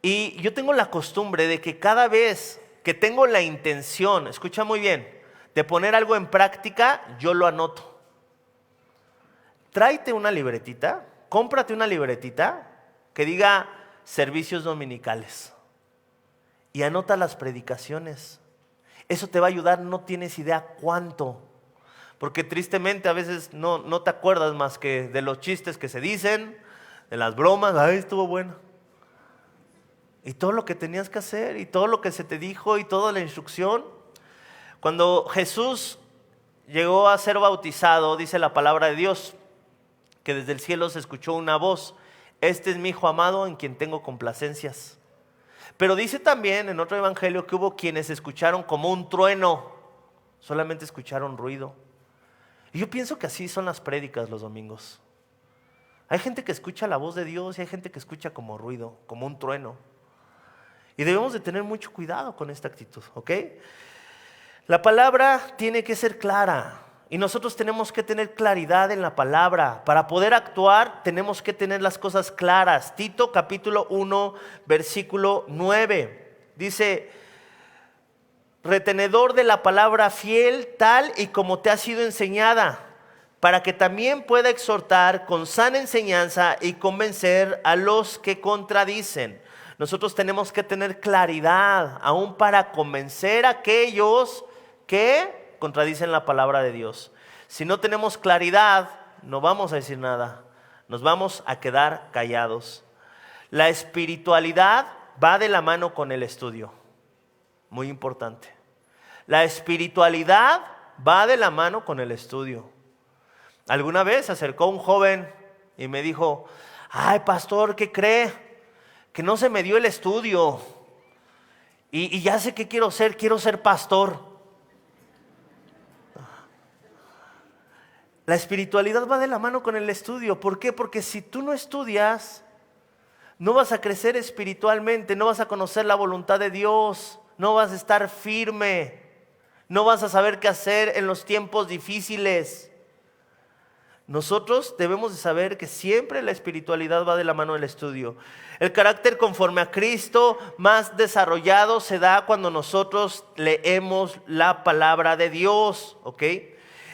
Y yo tengo la costumbre de que cada vez que tengo la intención, escucha muy bien, de poner algo en práctica, yo lo anoto. Tráete una libretita, cómprate una libretita que diga servicios dominicales y anota las predicaciones. Eso te va a ayudar, no tienes idea cuánto, porque tristemente a veces no te acuerdas más que de los chistes que se dicen, de las bromas, ay, estuvo bueno. Y todo lo que tenías que hacer, y todo lo que se te dijo, y toda la instrucción. Cuando Jesús llegó a ser bautizado, dice la palabra de Dios, que desde el cielo se escuchó una voz: este es mi hijo amado en quien tengo complacencias. Pero dice también en otro evangelio que hubo quienes escucharon como un trueno, solamente escucharon ruido. Y yo pienso que así son las prédicas los domingos. Hay gente que escucha la voz de Dios y hay gente que escucha como ruido, como un trueno. Y debemos de tener mucho cuidado con esta actitud, ¿ok? La palabra tiene que ser clara y nosotros tenemos que tener claridad en la palabra. Para poder actuar tenemos que tener las cosas claras. Tito capítulo 1 versículo 9 dice: retenedor de la palabra fiel tal y como te ha sido enseñada, para que también pueda exhortar con sana enseñanza y convencer a los que contradicen. Nosotros tenemos que tener claridad aún para convencer a aquellos que contradicen la palabra de Dios. Si no tenemos claridad, no vamos a decir nada, nos vamos a quedar callados. La espiritualidad va de la mano con el estudio, muy importante. La espiritualidad va de la mano con el estudio. Alguna vez se acercó un joven y me dijo: Ay, pastor, ¿qué cree? Que no se me dio el estudio. Y ya sé qué quiero ser pastor. La espiritualidad va de la mano con el estudio. ¿Por qué? Porque si tú no estudias, no vas a crecer espiritualmente, no vas a conocer la voluntad de Dios, no vas a estar firme, no vas a saber qué hacer en los tiempos difíciles. Nosotros debemos de saber que siempre la espiritualidad va de la mano del estudio. El carácter conforme a Cristo más desarrollado se da cuando nosotros leemos la palabra de Dios, ¿ok?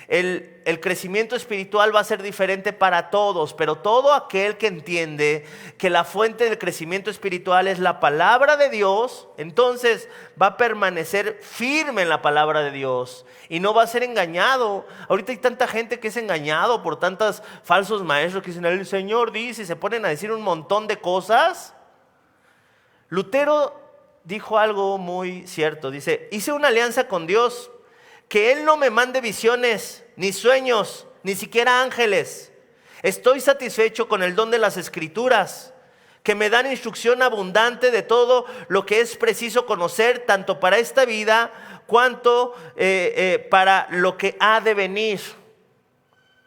El crecimiento espiritual va a ser diferente para todos, pero todo aquel que entiende que la fuente del crecimiento espiritual es la palabra de Dios, entonces va a permanecer firme en la palabra de Dios y no va a ser engañado. Ahorita hay tanta gente que es engañado por tantos falsos maestros que dicen, el Señor dice, y se ponen a decir un montón de cosas. Lutero dijo algo muy cierto, dice, hice una alianza con Dios, que Él no me mande visiones, ni sueños, ni siquiera ángeles. Estoy satisfecho con el don de las Escrituras, que me dan instrucción abundante de todo lo que es preciso conocer, tanto para esta vida, cuanto para lo que ha de venir.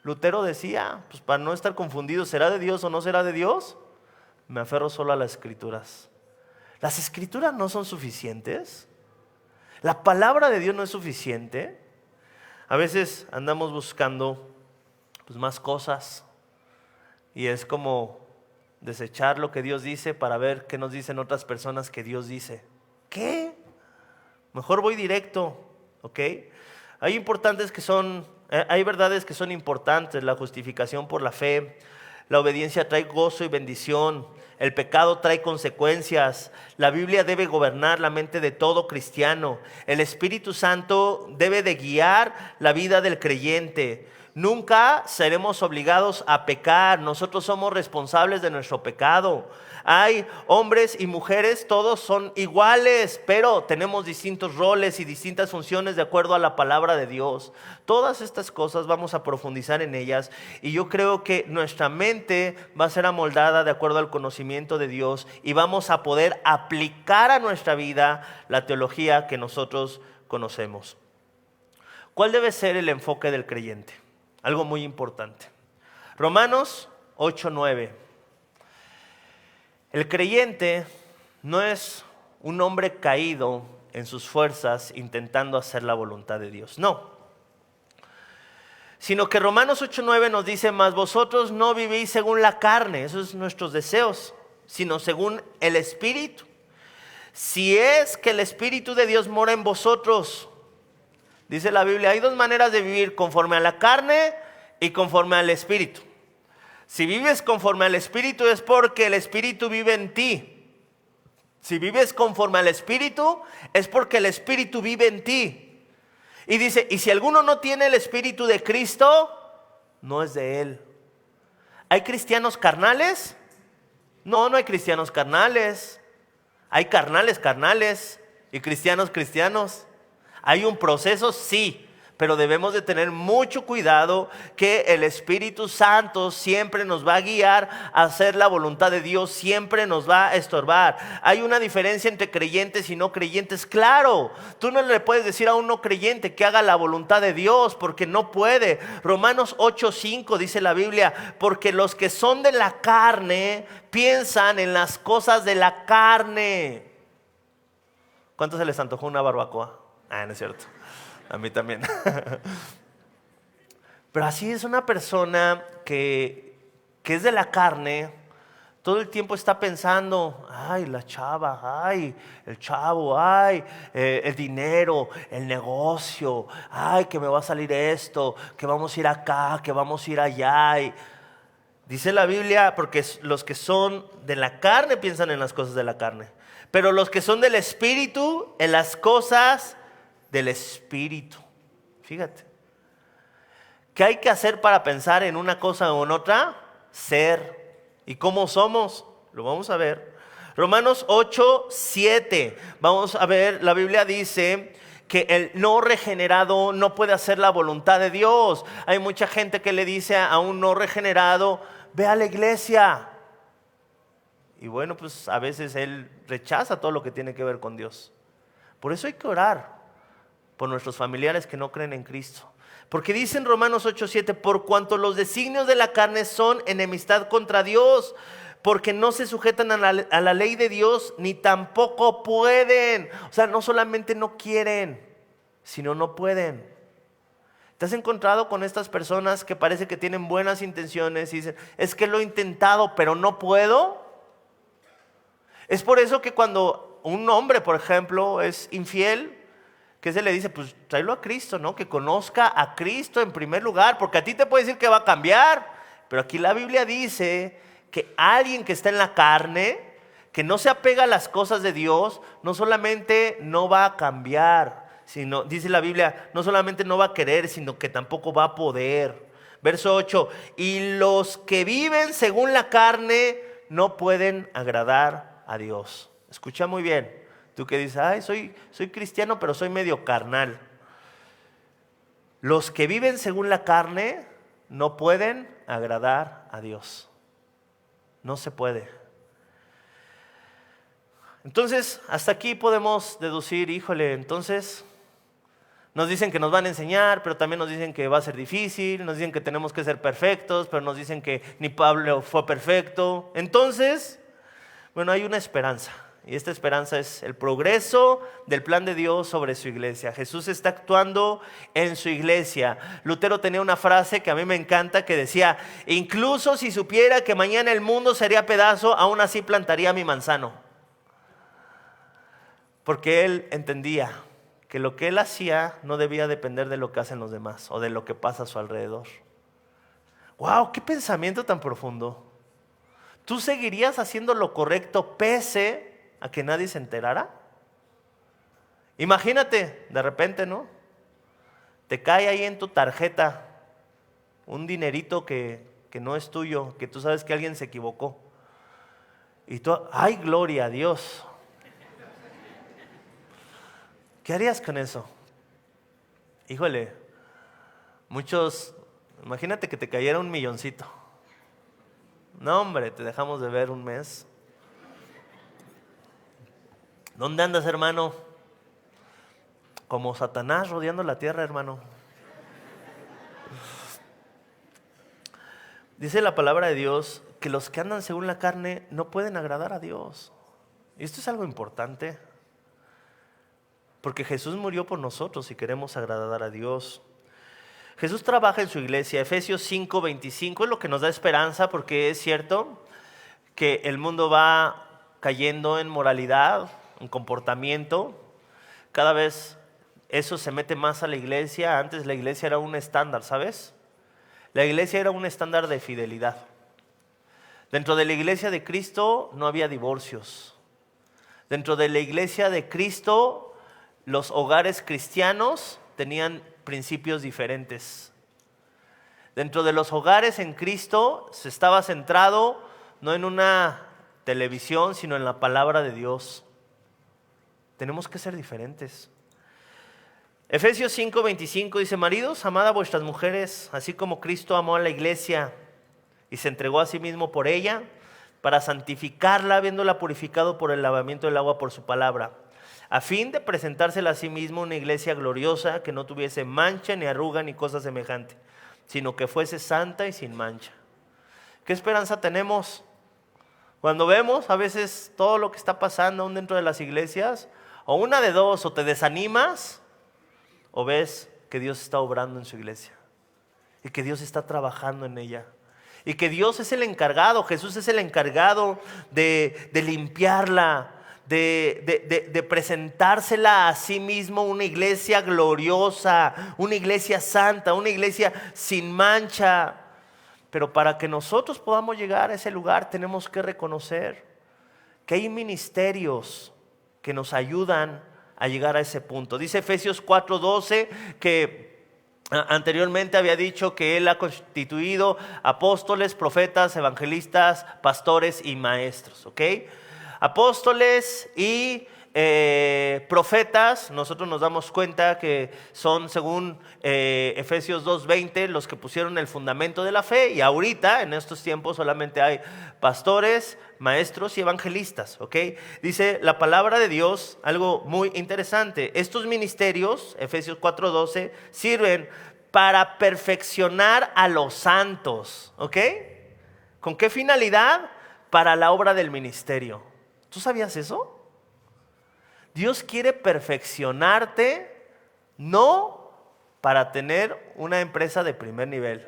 Lutero decía, pues para no estar confundido, ¿será de Dios o no será de Dios? Me aferro solo a las Escrituras. ¿Las Escrituras no son suficientes? ¿La palabra de Dios no es suficiente? A veces andamos buscando pues, más cosas y es como desechar lo que Dios dice para ver qué nos dicen otras personas que Dios dice. ¿Qué? Mejor voy directo, ¿ok? Hay verdades que son importantes, la justificación por la fe, la obediencia trae gozo y bendición. El pecado trae consecuencias. La Biblia debe gobernar la mente de todo cristiano. El Espíritu Santo debe de guiar la vida del creyente. Nunca seremos obligados a pecar. Nosotros somos responsables de nuestro pecado. Hay hombres y mujeres, todos son iguales, pero tenemos distintos roles y distintas funciones de acuerdo a la palabra de Dios. Todas estas cosas vamos a profundizar en ellas y yo creo que nuestra mente va a ser amoldada de acuerdo al conocimiento de Dios y vamos a poder aplicar a nuestra vida la teología que nosotros conocemos. ¿Cuál debe ser el enfoque del creyente? Algo muy importante. Romanos 8:9. El creyente no es un hombre caído en sus fuerzas intentando hacer la voluntad de Dios, no. Sino que Romanos 8:9 nos dice, mas vosotros no vivís según la carne, esos son nuestros deseos, sino según el Espíritu. Si es que el Espíritu de Dios mora en vosotros, dice la Biblia, hay dos maneras de vivir, conforme a la carne y conforme al Espíritu. Si vives conforme al Espíritu es porque el Espíritu vive en ti. Si vives conforme al Espíritu es porque el Espíritu vive en ti. Y dice, y si alguno no tiene el Espíritu de Cristo, no es de Él. ¿Hay cristianos carnales? No, no hay cristianos carnales. Hay carnales y cristianos. ¿Hay un proceso? Sí. Pero debemos de tener mucho cuidado que el Espíritu Santo siempre nos va a guiar a hacer la voluntad de Dios, siempre nos va a estorbar. Hay una diferencia entre creyentes y no creyentes, claro. Tú no le puedes decir a un no creyente que haga la voluntad de Dios porque no puede. Romanos 8:5 dice la Biblia, porque los que son de la carne piensan en las cosas de la carne. ¿Cuántos se les antojó una barbacoa? No es cierto. A mí también. Pero así es una persona que es de la carne, todo el tiempo está pensando, ay, la chava, ay, el chavo, ay, el dinero, el negocio, ay, que me va a salir esto, que vamos a ir acá, que vamos a ir allá. Y dice la Biblia, porque los que son de la carne piensan en las cosas de la carne, pero los que son del Espíritu, en las cosas del Espíritu. Fíjate. ¿Qué hay que hacer para pensar en una cosa o en otra? Ser. ¿Y cómo somos? Lo vamos a ver. Romanos 8:7. Vamos a ver, la Biblia dice que el no regenerado no puede hacer la voluntad de Dios. Hay mucha gente que le dice a un no regenerado, ve a la iglesia. y bueno, pues a veces él rechaza todo lo que tiene que ver con Dios. Por eso hay que orar por nuestros familiares que no creen en Cristo. Porque dice en Romanos 8:7, por cuanto los designios de la carne son enemistad contra Dios, porque no se sujetan a la ley de Dios, ni tampoco pueden. O sea, no solamente no quieren, sino no pueden. ¿Te has encontrado con estas personas que parece que tienen buenas intenciones y dicen, es que lo he intentado, pero no puedo? Es por eso que cuando un hombre, por ejemplo, es infiel, ¿qué se le dice? Pues tráelo a Cristo, ¿no? Que conozca a Cristo en primer lugar, porque a ti te puede decir que va a cambiar, pero aquí la Biblia dice que alguien que está en la carne, que no se apega a las cosas de Dios, no solamente no va a cambiar, sino, dice la Biblia, no solamente no va a querer, sino que tampoco va a poder. Verso 8, y los que viven según la carne no pueden agradar a Dios. Escucha muy bien. Tú que dices, ay, soy cristiano, pero soy medio carnal. Los que viven según la carne no pueden agradar a Dios. No se puede. Entonces, hasta aquí podemos deducir, híjole, entonces nos dicen que nos van a enseñar, pero también nos dicen que va a ser difícil, nos dicen que tenemos que ser perfectos, pero nos dicen que ni Pablo fue perfecto. Entonces, bueno, hay una esperanza. Y esta esperanza es el progreso del plan de Dios sobre su iglesia. Jesús está actuando en su iglesia. Lutero tenía una frase que a mí me encanta que decía, incluso si supiera que mañana el mundo sería pedazo, aún así plantaría mi manzano. Porque él entendía que lo que él hacía no debía depender de lo que hacen los demás o de lo que pasa a su alrededor. ¡Wow! ¡Qué pensamiento tan profundo! ¿Tú seguirías haciendo lo correcto pese a que nadie se enterara? Imagínate, de repente, ¿no? Te cae ahí en tu tarjeta un dinerito que no es tuyo, que tú sabes que alguien se equivocó. Y tú, ¡ay, gloria a Dios! ¿Qué harías con eso? Híjole, muchos, imagínate que te cayera un milloncito. No, hombre, te dejamos de ver un mes. ¿Dónde andas, hermano? Como Satanás rodeando la tierra, hermano. Dice la palabra de Dios que los que andan según la carne no pueden agradar a Dios. Y esto es algo importante, porque Jesús murió por nosotros y queremos agradar a Dios. Jesús trabaja en su iglesia. Efesios 5:25 es lo que nos da esperanza, porque es cierto que el mundo va cayendo en moralidad, en comportamiento. Cada vez eso se mete más a la iglesia. Antes la iglesia era un estándar, ¿sabes? La iglesia era un estándar de fidelidad. Dentro de la iglesia de Cristo no había divorcios. Dentro de la iglesia de Cristo, los hogares cristianos tenían principios diferentes. Dentro de los hogares en Cristo se estaba centrado no en una televisión, sino en la palabra de Dios. Tenemos que ser diferentes. Efesios 5:25 dice, maridos, amad a vuestras mujeres, así como Cristo amó a la iglesia y se entregó a sí mismo por ella, para santificarla, habiéndola purificado por el lavamiento del agua por su palabra, a fin de presentársela a sí mismo una iglesia gloriosa, que no tuviese mancha, ni arruga, ni cosa semejante, sino que fuese santa y sin mancha. ¿Qué esperanza tenemos? Cuando vemos a veces todo lo que está pasando aún dentro de las iglesias, o una de dos, o te desanimas, o ves que Dios está obrando en su iglesia, y que Dios está trabajando en ella, y que Dios es el encargado, Jesús es el encargado de limpiarla, de presentársela a sí mismo una iglesia gloriosa, una iglesia santa, una iglesia sin mancha. Pero para que nosotros podamos llegar a ese lugar tenemos que reconocer que hay ministerios que nos ayudan a llegar a ese punto. Dice Efesios 4:12 que anteriormente había dicho que Él ha constituido apóstoles, profetas, evangelistas, pastores y maestros, ¿ok? Apóstoles y profetas, nosotros nos damos cuenta que son, según Efesios 2:20, los que pusieron el fundamento de la fe, y ahorita en estos tiempos solamente hay pastores, maestros y evangelistas, ¿ok? Dice la palabra de Dios algo muy interesante: estos ministerios, Efesios 4:12, sirven para perfeccionar a los santos, ¿ok? ¿Con qué finalidad? Para la obra del ministerio. ¿Tú sabías eso? Dios quiere perfeccionarte, no para tener una empresa de primer nivel.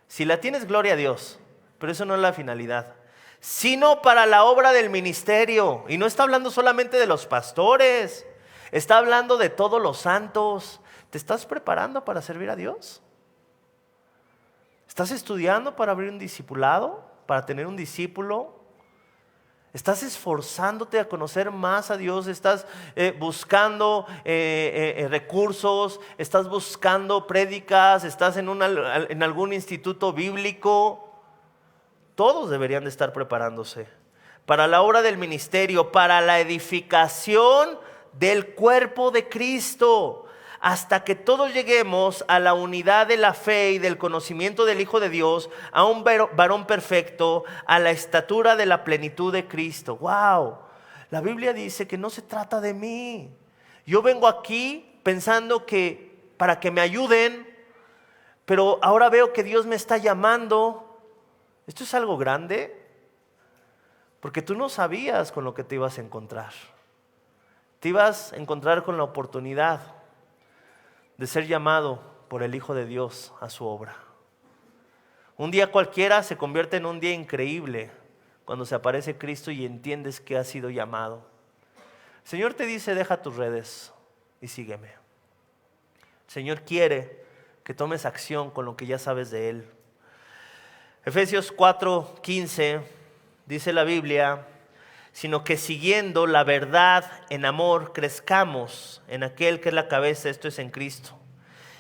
Si la tienes, gloria a Dios, pero eso no es la finalidad, sino para la obra del ministerio. Y no está hablando solamente de los pastores, está hablando de todos los santos. ¿Te estás preparando para servir a Dios? ¿Estás estudiando para abrir un discipulado, para tener un discípulo? ¿Estás esforzándote a conocer más a Dios? ¿Estás buscando recursos? ¿Estás buscando prédicas? ¿Estás en algún instituto bíblico? Todos deberían de estar preparándose para la obra del ministerio, para la edificación del cuerpo de Cristo, hasta que todos lleguemos a la unidad de la fe y del conocimiento del Hijo de Dios, a un varón perfecto, a la estatura de la plenitud de Cristo. ¡Wow! La Biblia dice que no se trata de mí. Yo vengo aquí pensando que para que me ayuden, pero ahora veo que Dios me está llamando. Esto es algo grande, porque tú no sabías con lo que te ibas a encontrar. Te ibas a encontrar con la oportunidad de ser llamado por el Hijo de Dios a su obra. Un día cualquiera se convierte en un día increíble cuando se aparece Cristo y entiendes que has sido llamado. El Señor te dice: deja tus redes y sígueme. El Señor quiere que tomes acción con lo que ya sabes de Él. Efesios 4:15 dice la Biblia: sino que siguiendo la verdad en amor crezcamos en aquel que es la cabeza, esto es en Cristo,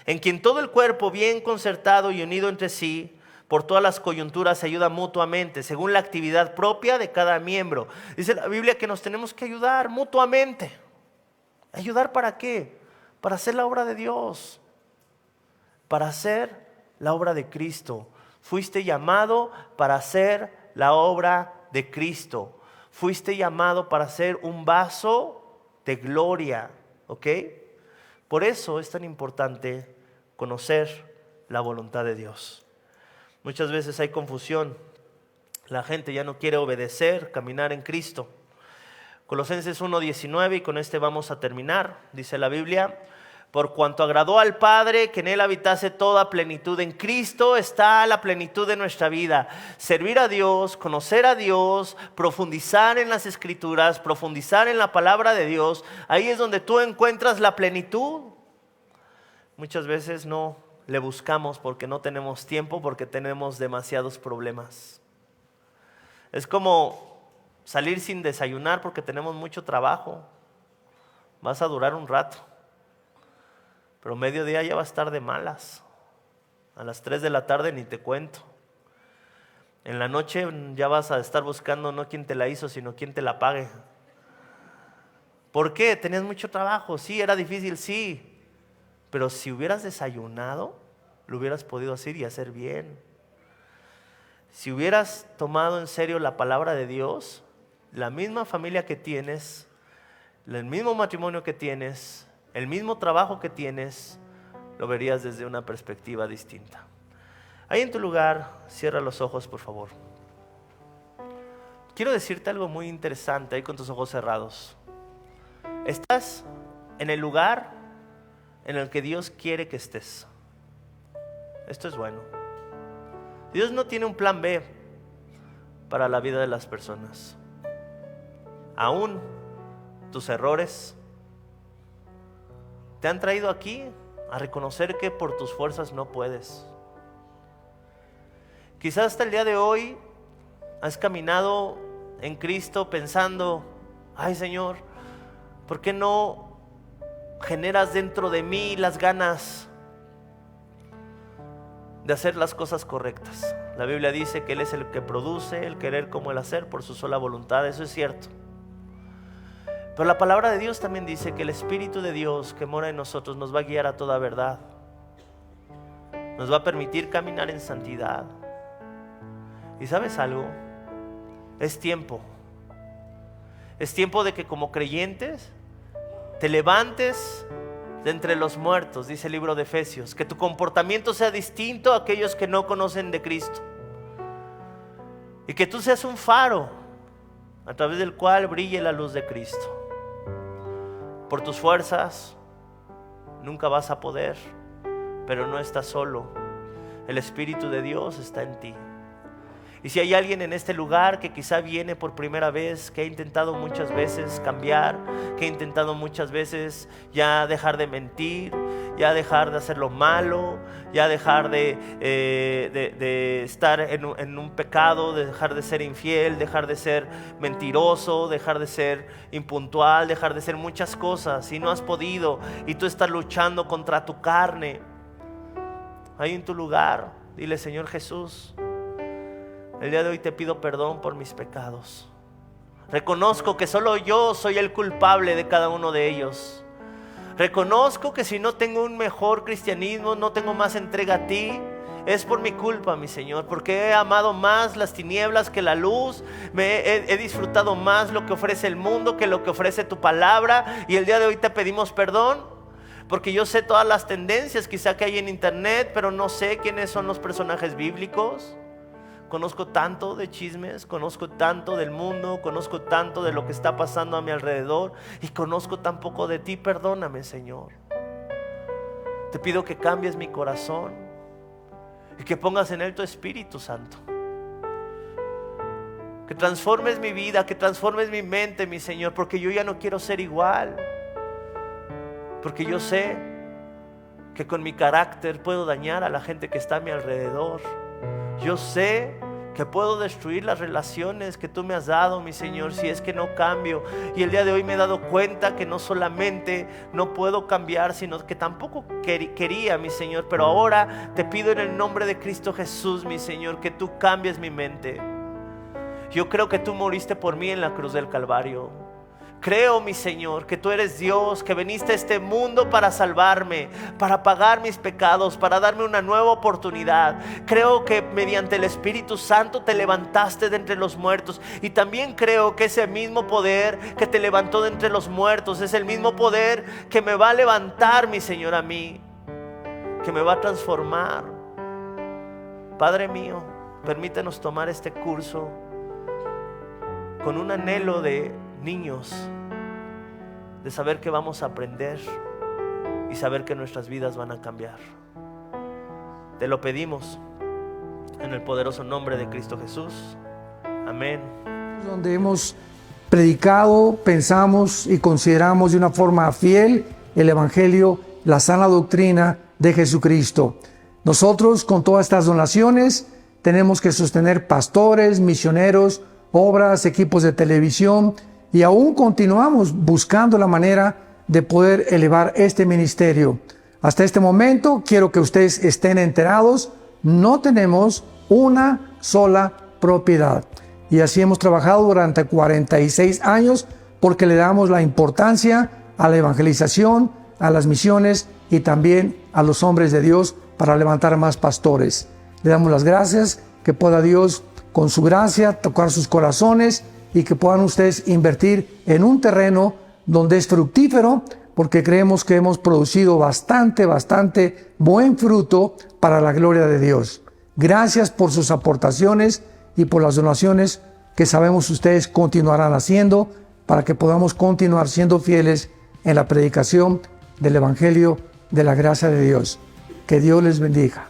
en quien todo el cuerpo bien concertado y unido entre sí por todas las coyunturas se ayuda mutuamente según la actividad propia de cada miembro. Dice la Biblia que nos tenemos que ayudar mutuamente. ¿Ayudar para qué? Para hacer la obra de Dios, para hacer la obra de Cristo. Fuiste llamado para hacer la obra de Cristo. Fuiste llamado para ser un vaso de gloria, ¿ok? Por eso es tan importante conocer la voluntad de Dios. Muchas veces hay confusión. La gente ya no quiere obedecer, caminar en Cristo. Colosenses 1:19, y con este vamos a terminar. Dice la Biblia: por cuanto agradó al Padre que en Él habitase toda plenitud. En Cristo está la plenitud de nuestra vida. Servir a Dios, conocer a Dios, profundizar en las Escrituras, profundizar en la palabra de Dios. Ahí es donde tú encuentras la plenitud. Muchas veces no le buscamos porque no tenemos tiempo, porque tenemos demasiados problemas. Es como salir sin desayunar porque tenemos mucho trabajo. Vas a durar un rato, pero mediodía ya va a estar de malas. A las 3 de la tarde ni te cuento. En la noche ya vas a estar buscando no quién te la hizo, sino quién te la pague. ¿Por qué? Tenías mucho trabajo. Sí, era difícil, sí. Pero si hubieras desayunado, lo hubieras podido hacer y hacer bien. Si hubieras tomado en serio la palabra de Dios, la misma familia que tienes, el mismo matrimonio que tienes, el mismo trabajo que tienes, lo verías desde una perspectiva distinta. Ahí en tu lugar, cierra los ojos, por favor. Quiero decirte algo muy interesante ahí con tus ojos cerrados. Estás en el lugar en el que Dios quiere que estés. Esto es bueno. Dios no tiene un plan B para la vida de las personas. Aún tus errores te han traído aquí a reconocer que por tus fuerzas no puedes. Quizás hasta el día de hoy has caminado en Cristo pensando: ay Señor, ¿por qué no generas dentro de mí las ganas de hacer las cosas correctas? La Biblia dice que Él es el que produce el querer como el hacer por su sola voluntad. Eso es cierto. Pero la palabra de Dios también dice que el Espíritu de Dios que mora en nosotros nos va a guiar a toda verdad. Nos va a permitir caminar en santidad. ¿Y sabes algo? Es tiempo. Es tiempo de que como creyentes te levantes de entre los muertos, dice el libro de Efesios. Que tu comportamiento sea distinto a aquellos que no conocen de Cristo. Y que tú seas un faro a través del cual brille la luz de Cristo. Por tus fuerzas nunca vas a poder, pero no estás solo. El Espíritu de Dios está en ti. Y si hay alguien en este lugar que quizá viene por primera vez, que ha intentado muchas veces cambiar, que ha intentado muchas veces ya dejar de mentir, ya dejar de hacer lo malo, ya dejar de estar en un pecado, de dejar de ser infiel, dejar de ser mentiroso, dejar de ser impuntual, dejar de ser muchas cosas, y no has podido, y tú estás luchando contra tu carne, ahí en tu lugar, dile: Señor Jesús, el día de hoy te pido perdón por mis pecados. Reconozco que solo yo soy el culpable de cada uno de ellos. Reconozco que si no tengo un mejor cristianismo, no tengo más entrega a ti, es por mi culpa, mi Señor, porque he amado más las tinieblas que la luz. He disfrutado más lo que ofrece el mundo que lo que ofrece tu palabra. Y el día de hoy te pedimos perdón, porque yo sé todas las tendencias quizá que hay en internet, pero no sé quiénes son los personajes bíblicos. Conozco tanto de chismes, conozco tanto del mundo, conozco tanto de lo que está pasando a mi alrededor, y conozco tan poco de ti. Perdóname, Señor. Te pido que cambies mi corazón y que pongas en él tu Espíritu Santo. Que transformes mi vida, que transformes mi mente, mi Señor, porque yo ya no quiero ser igual. Porque yo sé que con mi carácter puedo dañar a la gente que está a mi alrededor. Yo sé que puedo destruir las relaciones que tú me has dado, mi Señor, si es que no cambio. Y el día de hoy me he dado cuenta que no solamente no puedo cambiar, sino que tampoco quería, mi Señor. Pero ahora te pido en el nombre de Cristo Jesús, mi Señor, que tú cambies mi mente. Yo creo que tú moriste por mí en la cruz del Calvario. Creo, mi Señor, que tú eres Dios, que viniste a este mundo para salvarme, para pagar mis pecados, para darme una nueva oportunidad. Creo que mediante el Espíritu Santo te levantaste de entre los muertos. Y también creo que ese mismo poder que te levantó de entre los muertos es el mismo poder que me va a levantar, mi Señor, a mí, que me va a transformar. Padre mío, permítenos tomar este curso con un anhelo de niños, de saber que vamos a aprender y saber que nuestras vidas van a cambiar. Te lo pedimos en el poderoso nombre de Cristo Jesús. Amén. Donde hemos predicado, pensamos y consideramos de una forma fiel el Evangelio, la sana doctrina de Jesucristo. Nosotros, con todas estas donaciones, tenemos que sostener pastores, misioneros, obras, equipos de televisión, y aún continuamos buscando la manera de poder elevar este ministerio. Hasta este momento, quiero que ustedes estén enterados, no tenemos una sola propiedad. Y así hemos trabajado durante 46 años porque le damos la importancia a la evangelización, a las misiones y también a los hombres de Dios para levantar más pastores. Le damos las gracias, que pueda Dios con su gracia tocar sus corazones y que puedan ustedes invertir en un terreno donde es fructífero, porque creemos que hemos producido bastante buen fruto para la gloria de Dios. Gracias por sus aportaciones y por las donaciones que sabemos ustedes continuarán haciendo para que podamos continuar siendo fieles en la predicación del Evangelio de la gracia de Dios. Que Dios les bendiga.